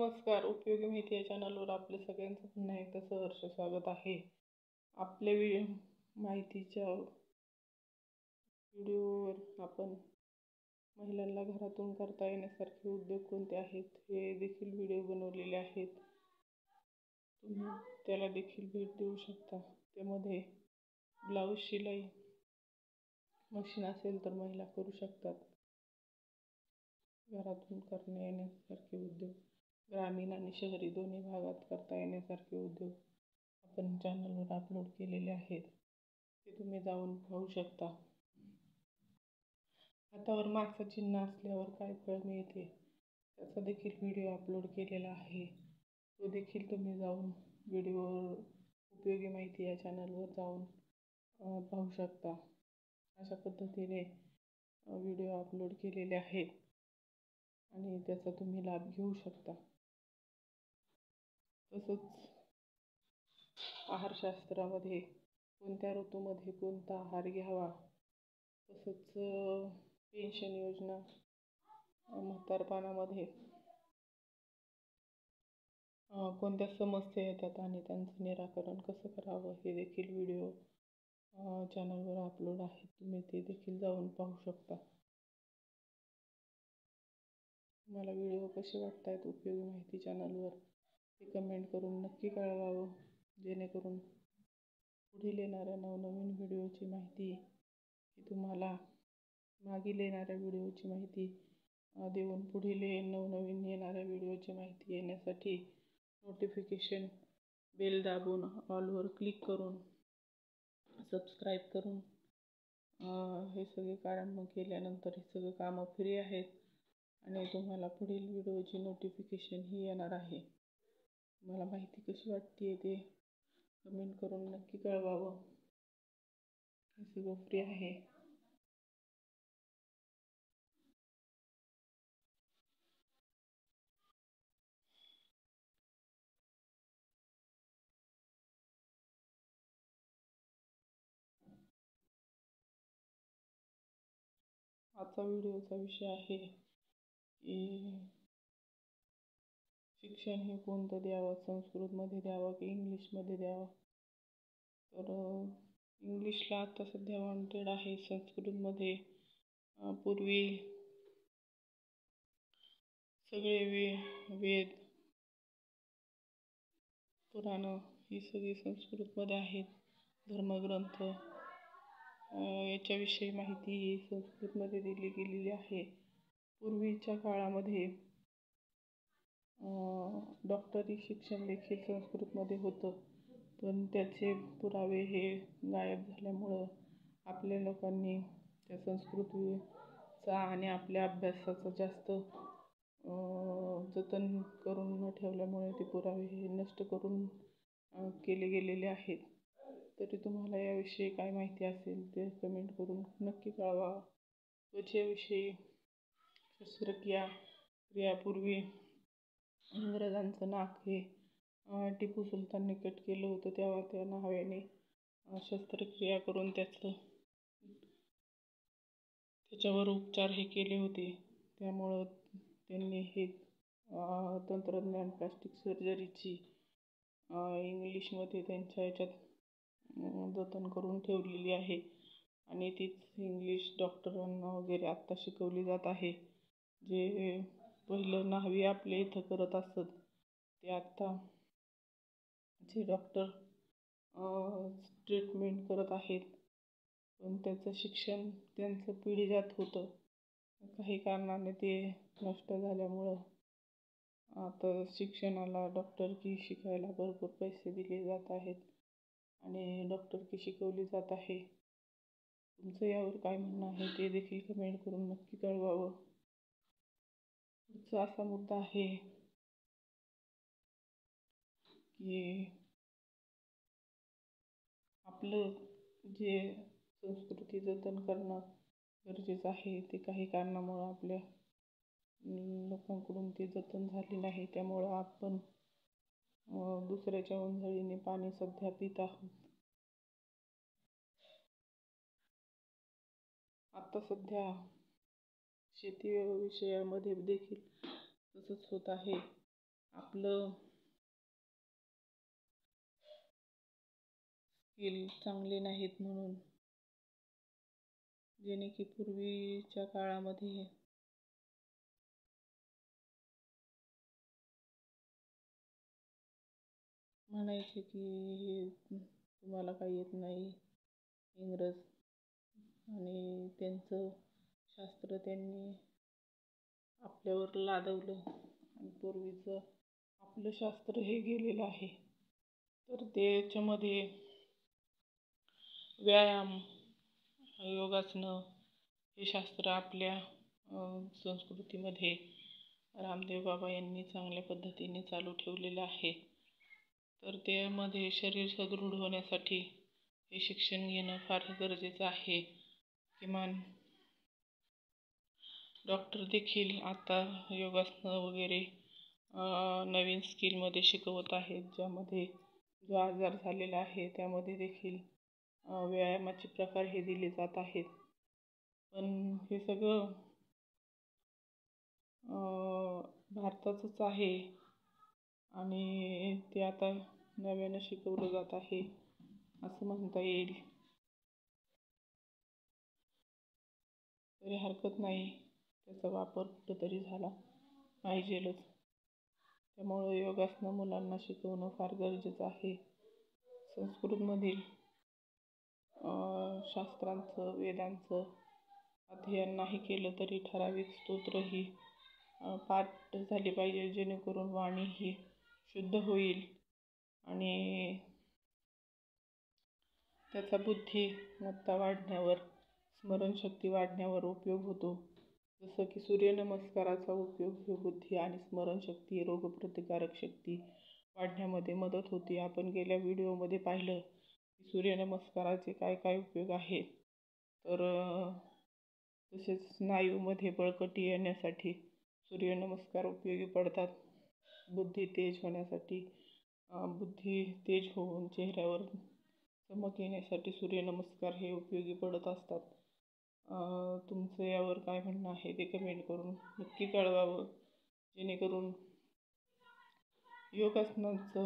नमस्कार. उपयोगी माहिती या चॅनलवर आपले सगळ्यांचं पुन्हा एकदा सहर्ष स्वागत आहे. आपल्या माहितीच्या व्हिडिओवर आपण महिलांना घरातून करता येण्यासारखे उद्योग कोणते आहेत हे देखील व्हिडिओ बनवलेले आहेत. तुम्ही त्याला देखील भेट देऊ शकता. त्यामध्ये ब्लाऊज शिलाई मशीन असेल तर महिला करू शकतात. घरातून करता येण्यासारखे उद्योग, ग्रामीण आणि शहरी दोन्ही भागात करता येण्यासारखे उद्योग आपण चॅनलवर अपलोड केलेले आहेत. ते तुम्ही जाऊन पाहू शकता. हातावर मागचं चिन्ह असल्यावर काय फळ मिळते त्याचा देखील व्हिडिओ अपलोड केलेला आहे. तो देखील तुम्ही जाऊन उपयोगी माहिती या चॅनलवर जाऊन पाहू शकता. अशा पद्धतीने व्हिडिओ अपलोड केलेले आहेत आणि त्याचा तुम्ही लाभ घेऊ शकता. तसंच आहारशास्त्रामध्ये कोणत्या ऋतूमध्ये कोणता आहार घ्यावा, तसंच पेन्शन योजना, म्हातारपणामध्ये कोणत्या समस्या येतात आणि त्यांचं निराकरण कसं करावं हे देखील व्हिडिओ चॅनलवर अपलोड आहेत. तुम्ही ते देखील जाऊन पाहू शकता. मला व्हिडिओ कसे वाटतात उपयोगी माहिती चॅनलवर ते कमेंट करून नक्की कळवावं, जेणेकरून पुढील येणाऱ्या नवनवीन व्हिडिओची माहिती ही तुम्हाला मागील येणाऱ्या व्हिडिओची माहिती देऊन पुढील नवनवीन येणाऱ्या व्हिडिओची माहिती येण्यासाठी नोटिफिकेशन बेल दाबून ऑलवर क्लिक करून सबस्क्राईब करून हे सगळे कामं केल्यानंतर हे सगळे कामं फ्री आहेत आणि तुम्हाला पुढील व्हिडिओची नोटिफिकेशन ही येणार आहे. मला माहिती कशी वाटते ते कमेंट करून नक्की कळवावं. हे सगळं फ्री आहे. आजचा व्हिडिओचा विषय आहे की शिक्षण हे कोणतं द्यावं, संस्कृतमध्ये द्यावं की इंग्लिशमध्ये द्यावं. तर इंग्लिशला आता सध्या वॉन्टेड आहे. संस्कृतमध्ये पूर्वी सगळे वेद पुराणं ही सगळी संस्कृतमध्ये आहेत. धर्मग्रंथ याच्याविषयी माहिती ही संस्कृतमध्ये दिली गेलेली आहे. पूर्वीच्या काळामध्ये डॉक्टरी शिक्षण देखील संस्कृतमध्ये होतं, पण त्याचे पुरावे हे गायब झाल्यामुळं आपल्या लोकांनी त्या संस्कृतीचा आणि आपल्या अभ्यासाचं जास्त जतन करून न ठेवल्यामुळे ते पुरावे हे नष्ट करून केले गेलेले आहेत. तरी तुम्हाला याविषयी काय माहिती असेल ते कमेंट करून नक्की कळवा. त्वचेविषयी शस्त्रक्रियापूर्वी इंग्रजांचं नाक हे टिपू सुलतानने कट केलं होतं. तेव्हा त्या न्हाव्याने शस्त्रक्रिया करून त्याच्यावर उपचार हे केले होते. त्यामुळं त्यांनी हे तंत्रज्ञान प्लास्टिक सर्जरीची इंग्लिशमध्ये त्यांच्या याच्यात जतन करून ठेवलेली आहे आणि तीच इंग्लिश डॉक्टरांना वगैरे आत्ता शिकवली जात आहे. जे पहिलं न्हावी आपल्या इथं करत असत ते आत्ता जे डॉक्टर ट्रीटमेंट करत आहेत, पण त्याचं शिक्षण त्यांचं पिढीजात होतं. काही कारणाने ते नष्ट झाल्यामुळं आता शिक्षणाला डॉक्टरकी शिकायला भरपूर पैसे दिले जात आहेत आणि डॉक्टरकी शिकवली जात आहे. तुमचं यावर काय म्हणणं आहे ते देखील कमेंट करून नक्की कळवावं. पुढचा असा मुद्दा आहे की आपलं जे संस्कृती जतन करणं गरजेचं आहे. ते काही कारणामुळं आपल्या लोकांकडून ते जतन झाले नाही. त्यामुळं आपण दुसऱ्याच्या ओंजळीने पाणी सध्या पित आहोत. आता सध्या शेती विषयामध्ये देखील तसंच होत आहे. आपलं स्किल चांगले नाहीत म्हणून, जेणे की पूर्वीच्या काळामध्ये म्हणायचे की हे तुम्हाला काही येत नाही इंग्रज, आणि त्यांचं शास्त्र त्यांनी आपल्यावर लादवलं आणि पूर्वीचं आपलं शास्त्र हे गेलेलं आहे. तर त्याच्यामध्ये व्यायाम, योगासनं हे शास्त्र आपल्या संस्कृतीमध्ये रामदेव बाबा यांनी चांगल्या पद्धतीने चालू ठेवलेलं आहे. तर त्यामध्ये शरीर सदृढ होण्यासाठी हे शिक्षण घेणं फार गरजेचं आहे. किमान डॉक्टर देखील आता योगासनं वगैरे नवीन स्किलमध्ये शिकवत आहेत, ज्यामध्ये जो आजार झालेला आहे त्यामध्ये देखील व्यायामाचे प्रकार हे दिले जात आहेत. पण हे सगळं भारताचंच आहे आणि ते आता नव्यानं शिकवलं जात आहे असं म्हणता येईल. तरी हरकत नाही, त्याचा वापर कुठंतरी झाला पाहिजेलच. त्यामुळं योगासनं मुलांना शिकवणं फार गरजेचं आहे. संस्कृतमधील शास्त्रांचं, वेदांचं अध्ययन नाही केलं तरी ठराविक स्तोत्रही पाठ झाली पाहिजे, जेणेकरून वाणी ही शुद्ध होईल आणि त्याचा बुद्धिमत्ता वाढण्यावर, स्मरणशक्ती वाढण्यावर उपयोग होतो. जसं की सूर्यनमस्काराचा उपयोग ही बुद्धी आणि स्मरणशक्ती, रोगप्रतिकारक शक्ती वाढण्यामध्ये मदत होते. आपण गेल्या व्हिडिओमध्ये पाहिलं की सूर्यनमस्काराचे काय काय उपयोग आहेत. तर तसेच स्नायूमध्ये बळकटी येण्यासाठी सूर्यनमस्कार उपयोगी पडतात. बुद्धी तेज होण्यासाठी, बुद्धी तेज होऊन चेहऱ्यावर चमक येण्यासाठी सूर्यनमस्कार हे उपयोगी पडत असतात. तुमचं यावर काय म्हणणं आहे ते कमेंट करून नक्की कळवावं, जेणेकरून योगासनांचा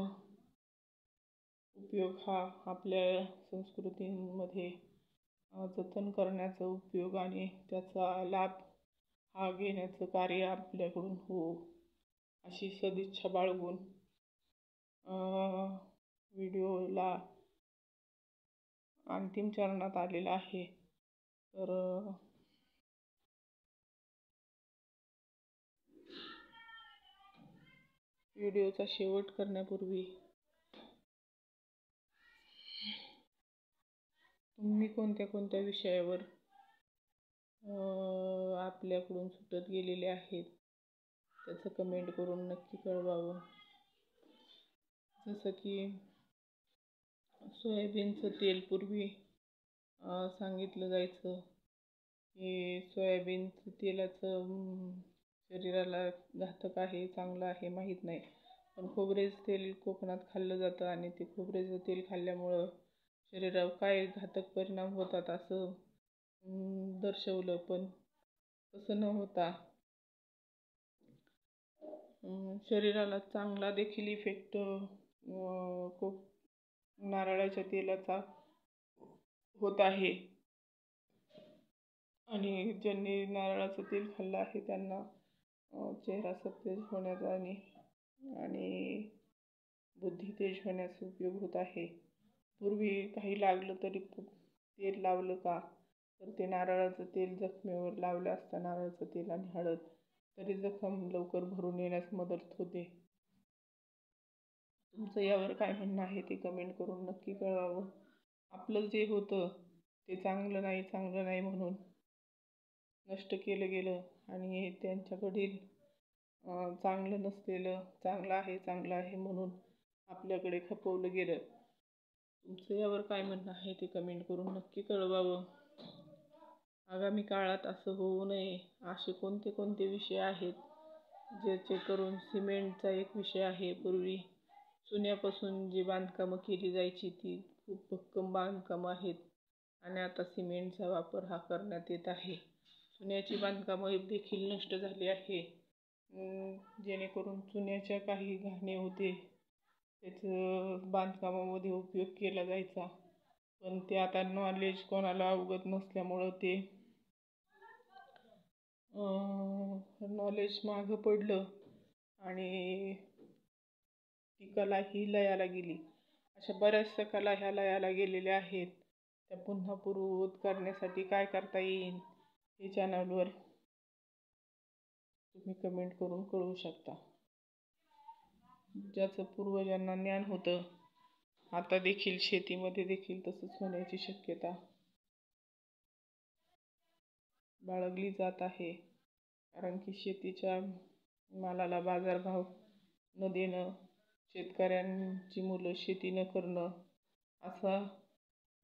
उपयोग हा आपल्या संस्कृतीमध्ये जतन करण्याचा उपयोग आणि त्याचा लाभ हा घेण्याचं कार्य आपल्याकडून हो अशी सदिच्छा बाळगून व्हिडिओला अंतिम चरणात आलेला आहे. तर व्हिडिओचा शेवट करण्यापूर्वी तुम्ही कोणत्या कोणत्या विषयावर आपल्याकडून सुटत गेलेले आहेत त्याचं कमेंट करून नक्की कळवावं. जसं की सोयाबीनचं तेल पूर्वी सांगितलं जायचं की सोयाबीनचं तेलाचं शरीराला घातक आहे, चांगलं आहे माहीत नाही, पण खोबरेचं तेल कोकणात खाल्लं जातं आणि ते खोबरेचं तेल खाल्ल्यामुळं शरीरावर काय घातक परिणाम होतात असं दर्शवलं. पण तसं न होता शरीराला चांगला देखील इफेक्ट खूप नारळाच्या तेलाचा होत आहे. आणि ज्यांनी नारळाचं तेल खाल्लं आहे त्यांना चेहरा सतेज होण्याचा आणि बुद्धी तेज होण्याचा उपयोग होत आहे. पूर्वी काही लागलं तरी तेल लावलं का, तर ते नारळाचं तेल जखमेवर लावलं असतं, नारळाचं तेल आणि हळद, तरी जखम लवकर भरून येण्यास मदत होते. तुमचं यावर काय म्हणणं आहे ते कमेंट करून नक्की कळवावं. आपलं जे होतं ते चांगलं नाही म्हणून नष्ट केलं गेलं आणि त्यांच्याकडील चांगलं नसलेलं चांगलं आहे म्हणून आपल्याकडे खपवलं गेलं. तुमचं यावर काय म्हणणं आहे ते कमेंट करून नक्की कळवावं. आगामी काळात असं होऊ नये असे कोणते कोणते विषय आहेत, ज्याचे करून सिमेंटचा एक विषय आहे. पूर्वी चुन्यापासून जी बांधकामं केली जायची ती खूप भक्कम बांधकामं आहेत आणि आता सिमेंटचा वापर हा करण्यात येत आहे. चुन्याची बांधकामं देखील नष्ट झाली आहे. जेणेकरून चुन्याच्या काही घाणे होते त्याचं बांधकामामध्ये उपयोग केला जायचा. पण ते आता नॉलेज कोणाला अवगत नसल्यामुळं ते नॉलेज मागं पडलं आणि ती कला ही लयाला गेली. अशा बऱ्याचशा कला ह्या लयाला गेलेल्या आहेत. त्या पुन्हा पूर्ववत करण्यासाठी काय करता येईल हे चॅनलवर तुम्ही कमेंट करून कळवू शकता. ज्याचं पूर्वजांना ज्ञान होतं आता देखील शेतीमध्ये देखील तसंच होण्याची शक्यता बाळगली जात आहे. कारण की शेतीच्या मालाला बाजारभाव न देणं, शेतकऱ्यांची मुलं शेती न करणं असा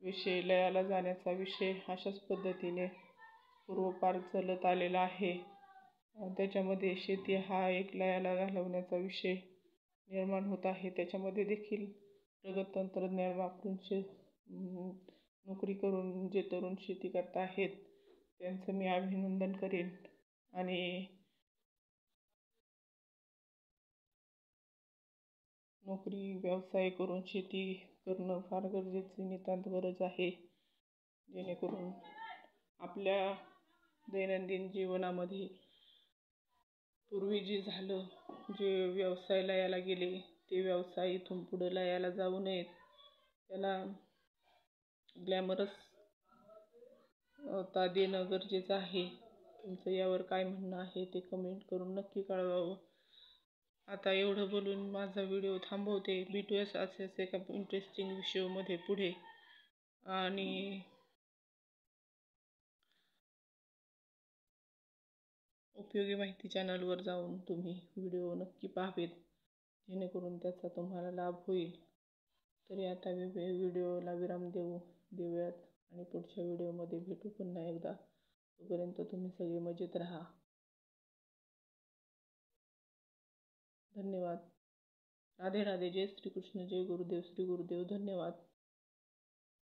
विषय लयाला जाण्याचा विषय अशाच पद्धतीने पूर्वपार चालत आलेला आहे. त्याच्यामध्ये शेती हा एक लयाला घालवण्याचा विषय निर्माण होत आहे. त्याच्यामध्ये देखील प्रगत तंत्रज्ञान वापरून नोकरी करून जे तरुण शेती करत आहेत त्यांचं मी अभिनंदन करेन. आणि नोकरी व्यवसाय करून शेती करणं फार गरजेची नितांत गरज आहे. जेणेकरून आपल्या दैनंदिन जीवनामध्ये पूर्वी जे झालं, जे व्यवसाय लयाला गेले ते व्यवसाय इथून पुढं लयाला जाऊ नयेत. त्याला ग्लॅमरस देणं गरजेचं आहे. तुमचं यावर काय म्हणणं आहे ते कमेंट करून नक्की कळवावं. आता एवढं बोलून माझा व्हिडिओ थांबवते. भेटूयाच असेच एका इंटरेस्टिंग व्हिडिओमध्ये पुढे. आणि उपयोगी माहिती चॅनलवर जाऊन तुम्ही व्हिडिओ नक्की पाहावेत जेणेकरून त्याचा तुम्हाला लाभ होईल. तरी आता व्हिडिओला विराम देऊयात आणि पुढच्या व्हिडिओमध्ये भेटू पुन्हा एकदा. तोपर्यंत तुम्ही सगळे मजेत राहा. धन्यवाद. राधे राधे. जय श्री कृष्ण. जय गुरुदेव. श्री गुरुदेव. धन्यवाद.